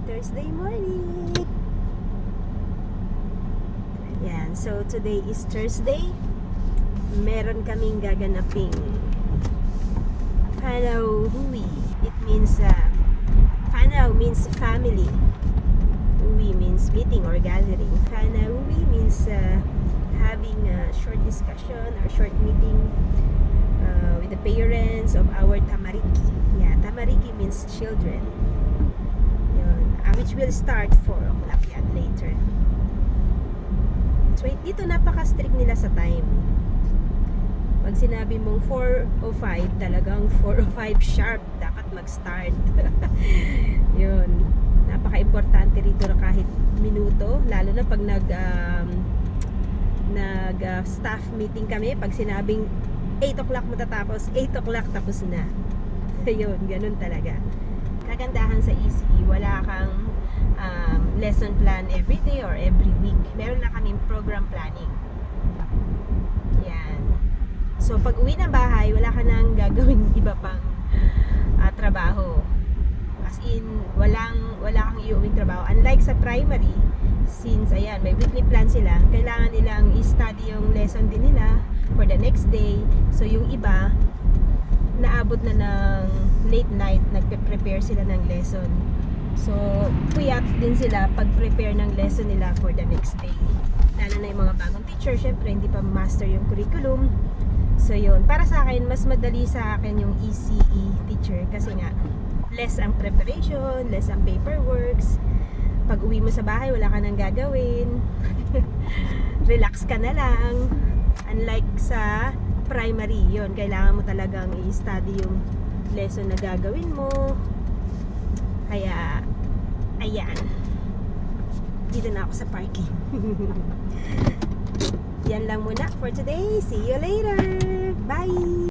Thursday morning. Yan, so today is Thursday. Meron kaming gaganaping Panauhui. It means Panau means family. Uwi means meeting or gathering. Panauhui means having a short discussion or short meeting with the parents of our tamariki. Yeah, tamariki means children. Yun, which will start 4 o'clock yan later. So dito napaka-strict nila sa time. Pag sinabi mong 4:05, talagang 4:05 sharp dapat mag-start. Yun. Napaka-importante rito na kahit minuto, lalo na pag staff meeting kami, pag sinabing 8 o'clock matatapos, 8 o'clock tapos na. Yun, ganun talaga. Kagandahan sa ECE, wala kang lesson plan every day or every week. Meron na kaming program planning. Yan. So, pag uwi ng bahay, wala ka nang gagawin iba pang trabaho. As in, wala kang iuwing trabaho. Unlike sa primary, since, ayan, may weekly plan sila, kailangan nilang i-study yung lesson din nila for the next day. So, yung iba, naabot na ng late night, nagpe-prepare sila ng lesson. So, puyat din sila pag-prepare ng lesson nila for the next day. Lalo na yung mga bagong teacher, syempre, hindi pa master yung curriculum. So, yun. Para sa akin, mas madali sa akin yung ECE teacher kasi nga, less ang preparation, less ang paperworks. Pag uwi mo sa bahay, wala ka nang gagawin. Relax ka na lang. Unlike sa primary, yun, kailangan mo talagang i-study yung lesson na gagawin mo. Kaya, ayan. Dito na ako sa parking. Yan lang muna for today. See you later. Bye!